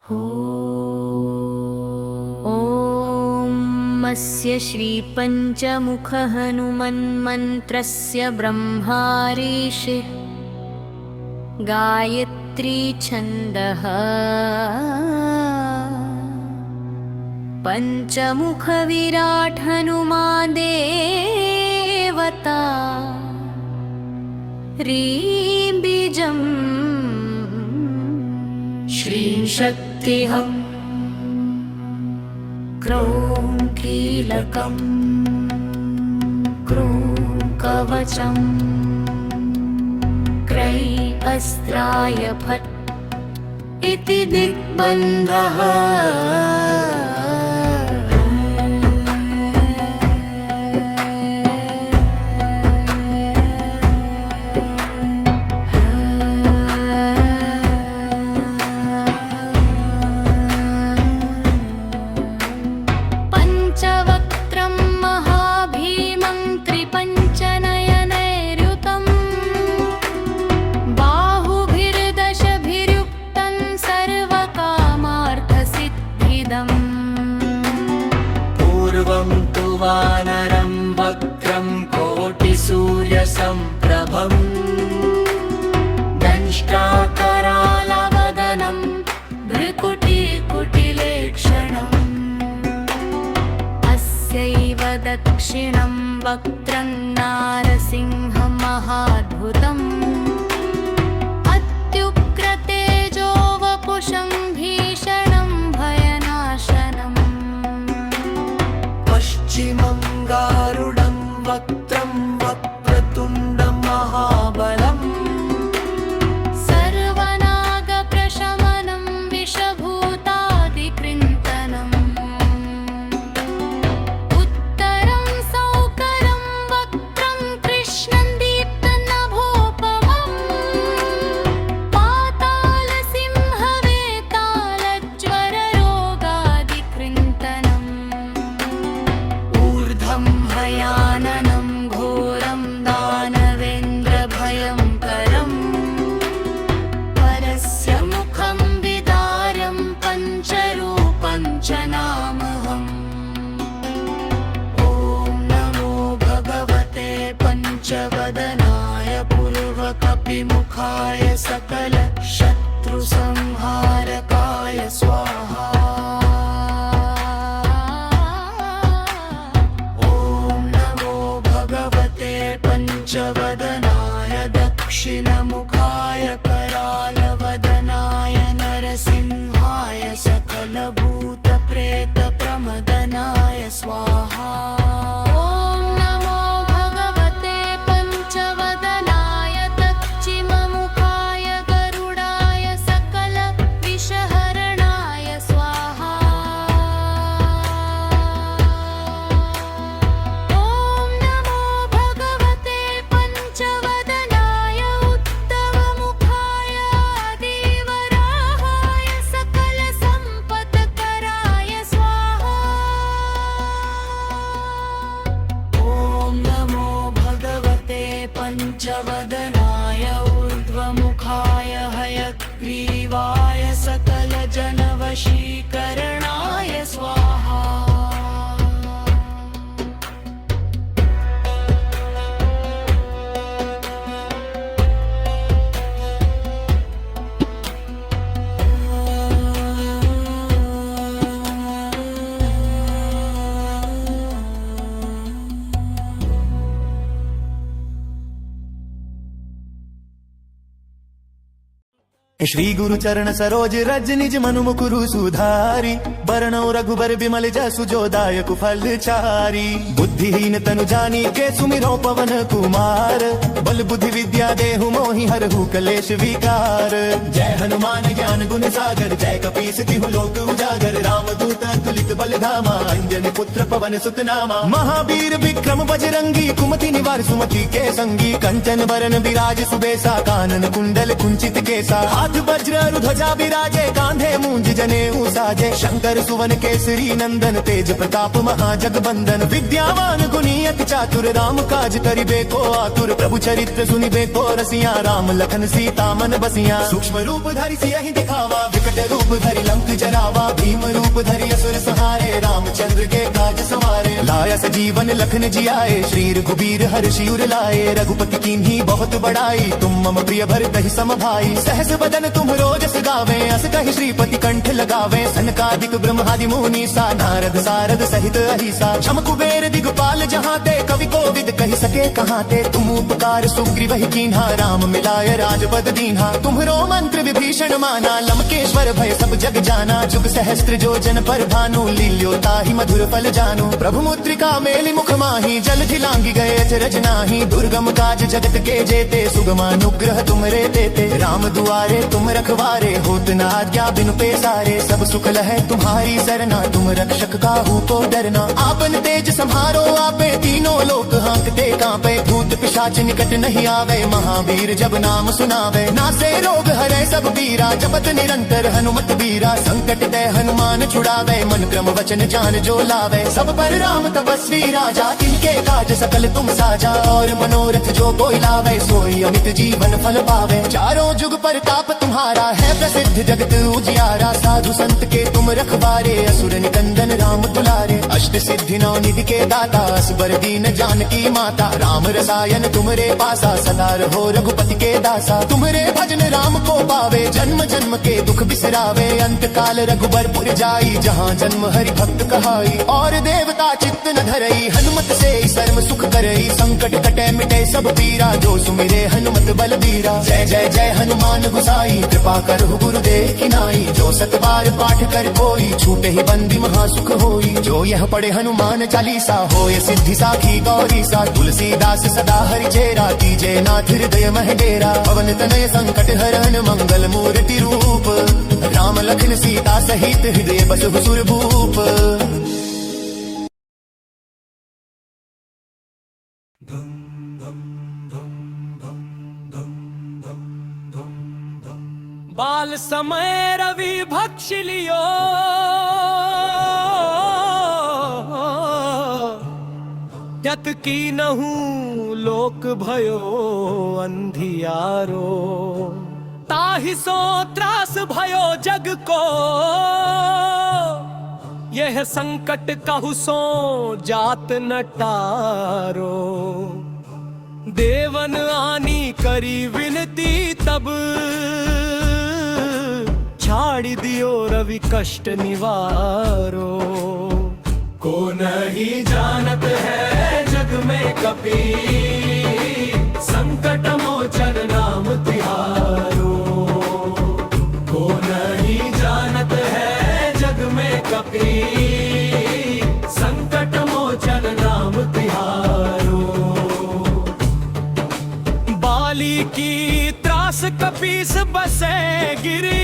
ॐ अस्य श्रीपञ्चमुखहनुमन्मन्त्रस्य ब्रह्माऋषि गायत्री छन्दः पञ्चमुखविराट् हनुमादेवता ह्रीं बीजं श्रीं शक्तिः क्रों कीलकं क्रों कवचं क्रैं अस्त्राय फट् इति दिग्बन्धः पूर्वं तु वानरं वक्रं कोटिसूर्यसम्प्रभम् दंष्ट्राकरालवदनं भ्रुकुटिकुटिलेक्षणम् अस्यैव दक्षिणं वक्त्रं नारसिंहमहाद्भुतम् अत्युग्रतेजो वपुषं भीषणं भयनाशनम् पश्चिमं गारुडं वक्त्रं वक्रतुण्डं महाबलम् सर्वनागप्रशमनं विषभूतादिकृन्तनम् उत्तरं सौकरं वक्त्रं कृष्णं दीप्तनभोपमम् पातालसिंहवेतालज्वररोगादिकृन्तनम् ऊर्ध्वं भयाननं घोरं दानवेन्द्रभयङ्करम् परस्य मुखं विदारं पञ्चरूपं च नामहम् ॐ नमो भगवते पञ्चवदनाय पूर्वकपिमुखाय सकलशत्रुसंहारकाय स्वाहा। ॐ नमो भगवते पञ्चवदनाय दक्षिणमुखाय करालवदनाय नरसिंहाय सकलभूतप्रेतप्रमदनाय स्वाहा। ॐ नमो भगवते पञ्चवदनाय दक्षिणमुखाय गरुडाय सकलविषहरणाय स्वाहा। ॐ नमो भगवते पञ्चवदनाय उत्तममुखाय आदिवराहाय सकलसम्पत्कराय स्वाहा। ॐ नमो भगवते पञ्चवदनाय ऊर्ध्वमुखाय हयग्रीवाय सकलजनवशीकरणाय स्वाहा। श्री गुरु चरण सरोज रज निज मनु मुकुरु सुधारी बरनौ रघुबर बिमल जसु जो दायक फल चारी बुद्धिहीन तनु जानी के सुमिरो पवन कुमार बल बुद्धि विद्या देहु मोहि हरहु कलेश विकार। जय हनुमान ज्ञान गुण सागर जय कपीस तिहु लोक उजागर रामदूत तुलित बल धामा अंजनी पुत्र पवन सुत नामा महावीर विक्रम बजरंगी कुमति निवार सुमति के संगी कंचन बरन विराज सुबेसा कानन कुंडल कुंचित केसा हाथ वज्र ध्वजा विराजे कांधे मूंज जनेऊ साजे शंकर सुवन केसरी नंदन तेज प्रताप महाजगबंदन विद्यावान गुणी अति चातुर राम काज करिबे को आतुर प्रभु चरित्र सुनिबे को रसिया राम लखन सीता मन बसिया सूक्ष्म रूप धरि सियहि दिखावा विकट रूप धरि लंक के काज संवारे। लाया सजीवन लखन जियाए, श्री रघुबीर हर्षि उर लाए। रघुपति कीन्ही बहुत बड़ाई, तुम मम प्रिय भरत ही सम भाई। सहस बदन तुम रोजस गावे, अस कहि श्रीपति कंठ लगावे। सनकादिक ब्रह्मादि मुनि सा, नारद सारद सहित अहिसा। शम कुबेर दिगपाल जहाँ ते, कवि कोविद कहि सके कहाँ ते। तुम उपकार सुग्रीव ही कीन्हा, राम मिलाय राजपद दीन्हा। तुम्हरो मंत्र विभीषण माना, लंकेश्वर भय सब जग जाना। जुग सहस्त्र जो जन पर भानु, लील्यो ताहि मधुर फल जानू। प्रभु मुद्रिका मेलि मुख माही, जलधि लांघि गए अचरज नाही। दुर्गम काज जगत के जेते, सुगमानुग्रह तुमरे तेते। राम दुआरे तुम रखवारे, होत न आज्ञा बिनु पैसारे। सब सुख लहै तुम्हारी सरना, तुम रक्षक काहू को डरना। आपन तेज सम्हारो आपे, तीनों लोक हाँकते कांपे। भूत पिशाच निकट नहीं आवे, महावीर जब नाम सुनावे। नासे रोग हरै सब पीरा, जपत निरंतर हनुमत बीरा। संकट ते हनुमान छुड़ावे, मन क्रम वचन जान जो लावे। सब पर राम तपस्वी राजा, तिनके काज सकल तुम साजा। और मनोरथ जो कोई लावे, सोई अमित जीवन फल पावे। चारों जुग परताप तुम्हारा है प्रसिद्ध, जगत उजियारा। साधु संत के तुम रखवारे, असुर निकंदन राम दुलारे। अष्ट सिद्धि नौ निधि के दाता, असबर दीन जानकी माता। राम रसायन तुमरे पासा, सदा रहो रघुपति के दासा। तुमरे भजन राम को पावे, जन्म जन्म के दुख बिसरावे। अंत काल रघुबरपुर जाई, जहाँ जन्म हरि भक्त कहाई। और देवता चित्त न धरई, हनुमत से सर्व सुख करई। संकट कटे मिटे सब पीरा, जो सुमिरे हनुमत बलबीरा। जय जय जय हनुमान गुसाई, कृपा करहु गुरुदेव की नाई। जो सत बार पाठ कर कोई, छूटे ही बंदी महासुख होई। जो यह पढ़े हनुमान चालीसा, होय सिद्धि साखी गौरी सा। तुलसीदास सदा हरि चेरा, कीजे नाथ हृदय मह डेरा। पवन तनय संकट हरन, मंगल मूर्ति रूप। राम लखन सीता सहित, हृदय बसहु सुर भूप। बाल समय रवि भक्ष लियो, त्यत की नहूं लोक भयो अंधियारो। ताहि सो त्रास भयो जग को, यह संकट कहु सो जात न टारो। देवन आनी करी विनती तब, छाड़ दियो रवि कष्ट निवारो। को नहीं जानत है जग में कपि, संकट मोचन नाम तिहारो। को नहीं जानत है जग में कपि, संकट मोचन नाम तिहारो। बाली की त्रास कपीस बसे गिरी,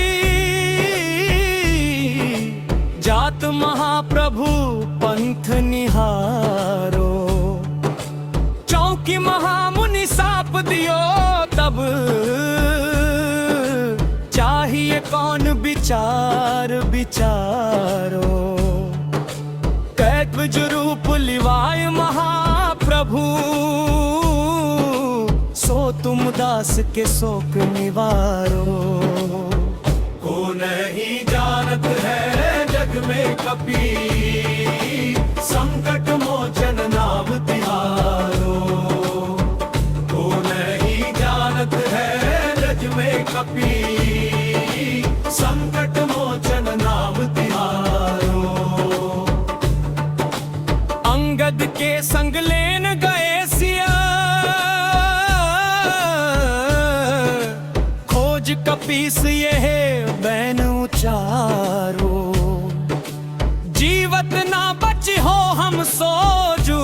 जात महाप्रभु पंथ निहारो। चौकी महामुनि साप दियो तब, चाहिए कौन विचार विचारो। कैत्वज रूप लिवाय महाप्रभु, सो तुम दास के शोक निवारो। को नहीं जानत है जग में कपि, संकट मोचन नाम तिहारो। को नहीं जानत है जग में कपि, संकट मोचन नाम तिहारो। अंगद के संग लेन गए सिया, खोज कपीस यह बैन उचारो। जीवत ना बची हो हम सोजू,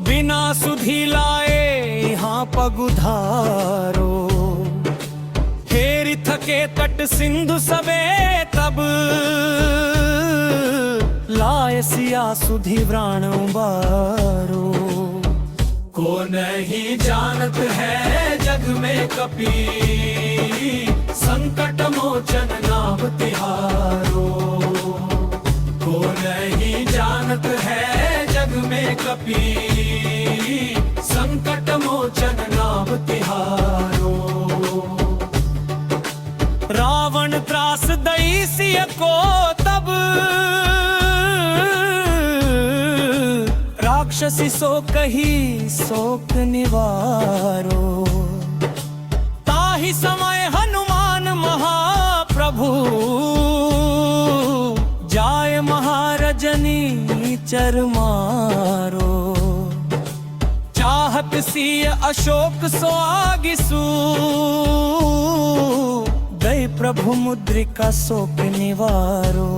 बिना सुधी लाए यहाँ पगुधारो। हेरि थके तट सिंधु सबे तब, लाए सिया सुधी व्राण उबारो। को नहीं जानत है जग में कपि, संकट मोचन नाम तिहारो। को नहीं जानत है जग में कपि, संकट मोचन नाम तिहारो। रावण त्रास दई सिय को तब, राक्षसी सो कही शोक निवारो। ताहि समय हनुमान महाप्रभु जाय महारजनी चर मारो। चाहत सिय अशोक सो आगिसु गए प्रभु मुद्रिका शोक निवारो।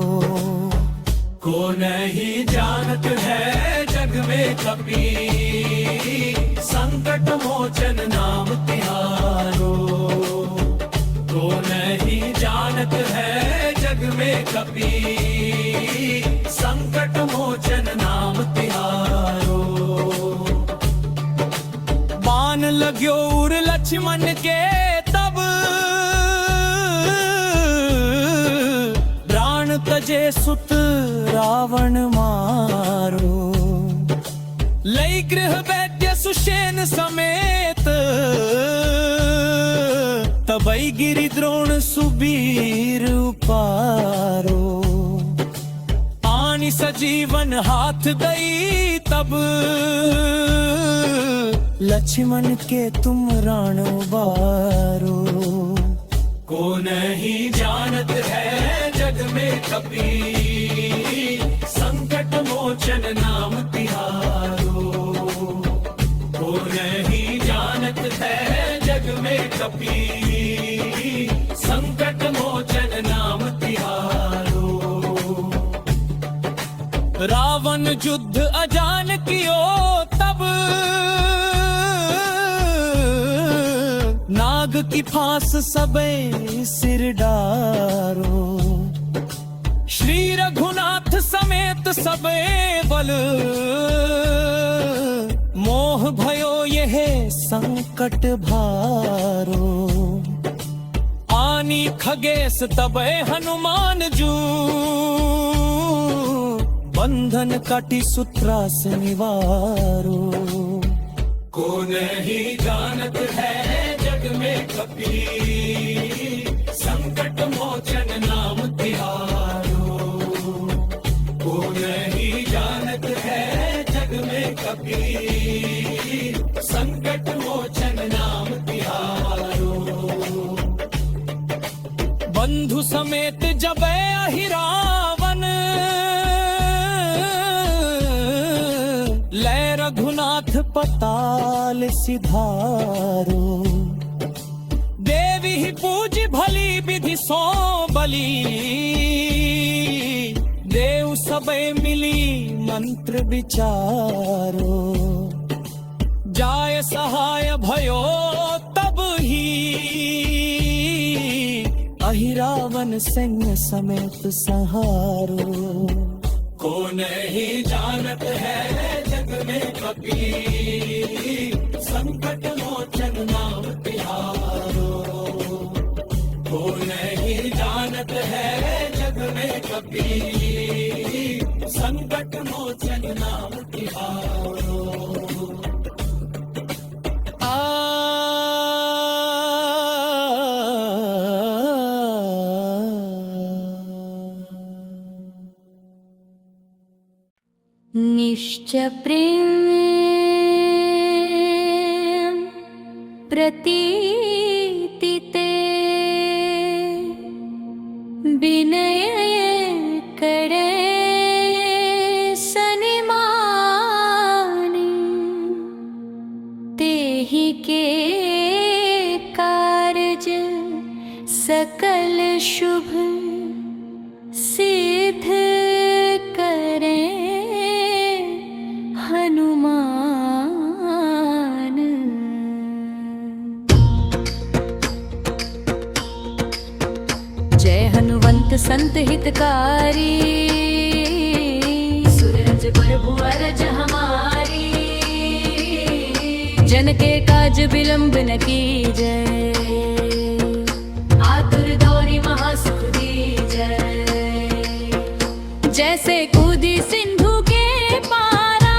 को नहीं जानत है जग में कपि संकट मोचन नाम तिहारो। को नहीं जानत है जग में कपि संकट मोचन नाम तिहारो। बाण लाग्यो उर लक्ष्मण के तब प्राण तजे सुत रावण मारो। लई गृह वैद्य सुषेण समेत तबई गिरि द्रोण सुबीर उपारो। आनि सजीवन हाथ दई तब लक्ष्मण के तुम राण उबारो। को नहीं जानत है जग में कपि संकट मोचन नाम तिहारो। को नहीं जानत है जग में कपि संकट मोचन नाम तिहारो। रावण युद्ध अजान कियो तब नाग की फांस सबे सिर डारो। श्री रघुनाथ समेत सबे बल मोह भयो यह संकट भारो। आनी खगेश तबे हनुमान जू बंधन काटी सूत्रास निवारो। को नहीं जानत है जग में कपि संकट मोचन नाम तिहारो। को नहीं जानत है जग में कपि संकट मोचन नाम तिहारो। बंधु समेत जब अहिरावन लय रघुनाथ पताल सिधारो। देवी ही पूज भली विधि सो बली देव सबे मिली मंत्र विचारो। जाय सहाय भयो तब ही अहिरावन सैन्य समेत सहारो। को नहीं जानत है जग में कपि संकट मोचन नाम तिहारो। को नहीं जानत है जग में कपि संकट मोचन नाम तिहारो। निश्च प्रेम प्रतीति ते विनय करे सनिमानी। तेहि के कारज सकल शुभ सिद्ध करें हनुमान। जय हनुमंत संत हितकारी सूरज प्रभु अरज हमारी। जन के काज विलंब न कीजय आतुर दौरी महासुख दीजय। जैसे कूदी सिंधु के पारा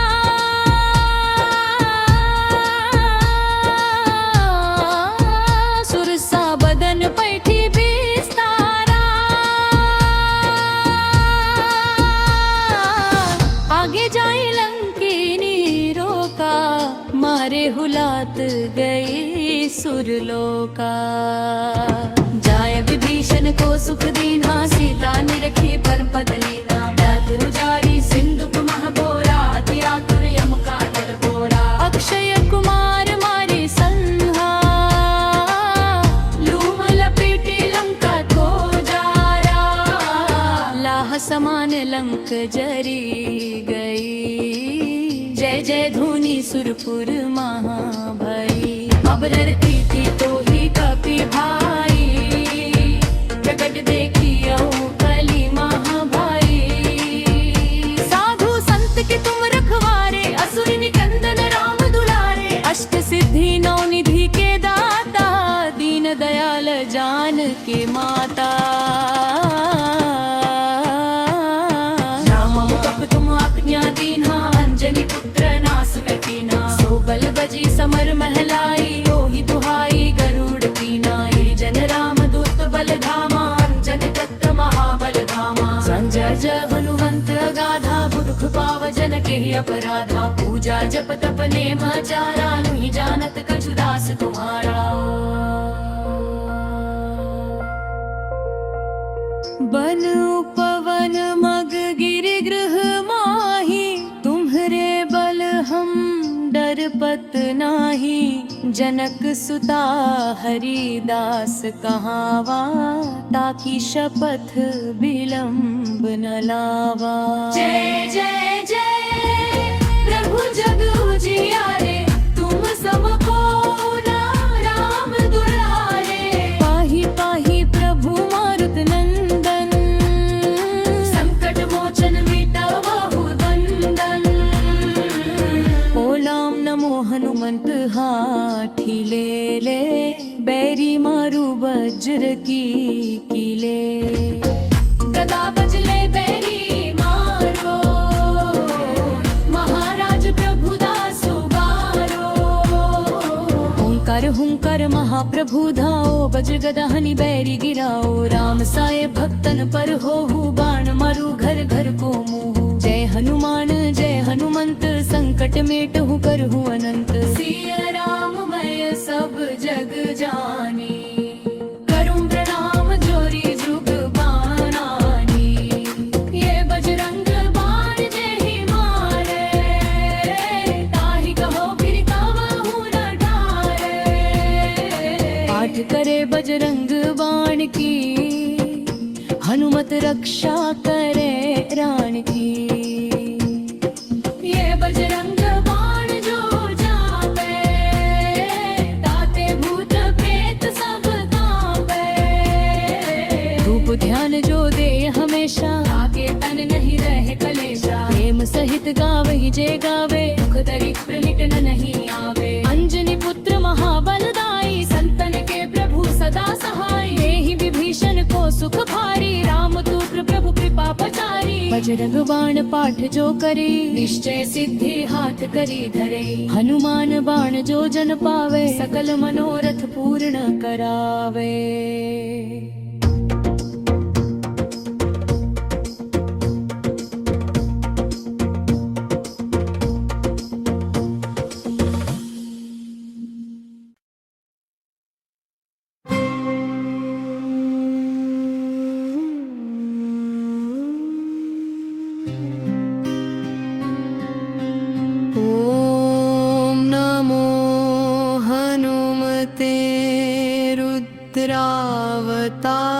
सुरसा बदन पैठी बिस्तारा। आगे जाए लंकिनी हुलात गई सुरलोका। जाय विभीषण को सुख दीना, सीता ने रखी पर पद लीना। व्याध उजारी सिंधुक महबोरा, अति आतुर यम का दल बोरा। अक्षय कुमार मारे संहा, लूम लपेटी लंका को जारा। लाह समान लंक जरी गई, जय जय धुनि सुरपुर महाभई। अब डरती थी तो ही कपि भाई, प्रकट देखी कली महाभाई। साधु संत के तुम रखवारे, असुर निकंदन राम दुलारे। अष्ट सिद्धि नौ निधि के दाता, दीन दयाल जान के माता। राम कप तुम आज्ञा दीना, अंजनी पुत्र नास कटीना। सो बल बजी समर महलाई, ओहि दुहाई गरुड़ कीना। ये जन राम दूत बल धामा, अंजन दत्त महाबल धामा। संजय जय हनुमंत गाधा, बुधुख पाव जन के अपराधा। पूजा जप तप नेम चारा, नहीं जानत कछु दास तुम्हारा। बन उपवन मग गिरि गृह माही, तुम्हरे बल हम डरपत नाही। जनक सुता हरिदास कहावा, ताकि शपथ विलंब न लावा। जय जय जय प्रभु जग उजियारे, तुम सबको राम दुलारे। पाहि पाहि प्रभु मारुत नंदन, संकट मोचन मिटावहु दंदन। ओलाम नमो हनुमंत हाथी ले ले, बैरी मारू वज्र की कीले। गदा बजले बैरी मारो, महाराज प्रभु दासु गारो। ओंकार हुंकार महाप्रभु धाओ, वज्र गदा हनि बैरी गिराओ। राम साए भक्तन पर होहु, बाण मारू घर घर को मुहु। जय हनुमान जय हनुमंत, संकट मेटहु करहु अनंत। सिया राम मैं सब जग जानी, करूं प्रणाम जोरी जुग बानानी। ये बजरंग बाण जेहि मारे, ताहि कहो फिर कावहु न डारे। पाठ करे बजरंग बाण की, हनुमत रक्षा करे राण की। ये बजरंग बाण जो जापे, ताते भूत प्रेत सब कांपे। रूप ध्यान जो दे हमेशा, आगे तन नहीं रहे कलेशा। प्रेम सहित गावहि जे गावे, दुख दरिद्र मिटन नहीं आवे। अंजनी पुत्र महाबल दाई, संतन के प्रभु सदा सहाय। एहि विभीषण को सुख भारी, रामदूत प्रभु कृपा पचारी। बजरंग बाण पाठ जो करे, निश्चय सिद्धि हाथ करी धरे। हनुमान बाण जो जन पावे, सकल मनोरथ पूर्ण करावे।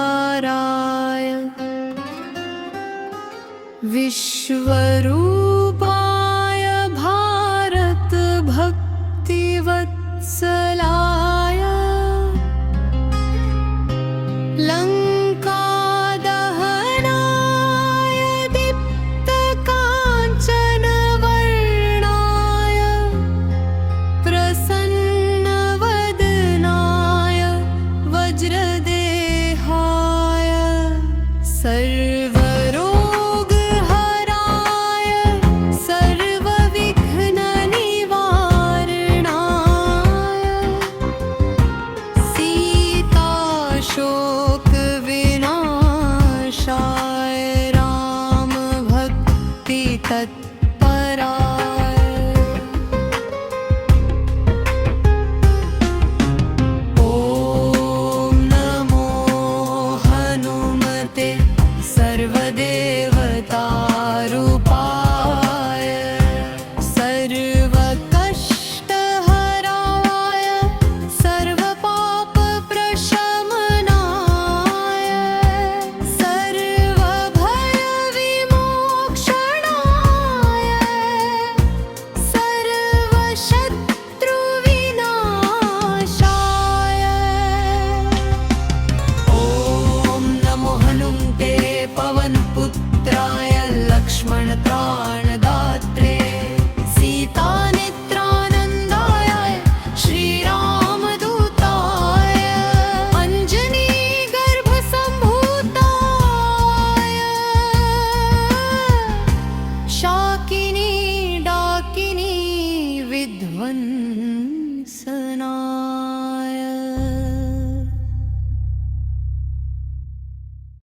रुद्रावताराय विश्वरूपाय भारत भक्तिवत्सलाय लंकादहनाय दीप्तकाञ्चनवर्णाय प्रसन्नवदनाय वज्रदेहाय सर्वरोगहराय प्राणदात्रे सीतानेत्रानन्दाय श्रीरामदूताय अञ्जनी गर्भसम्भूताय शाकिनी डाकिनी विध्वंसनाय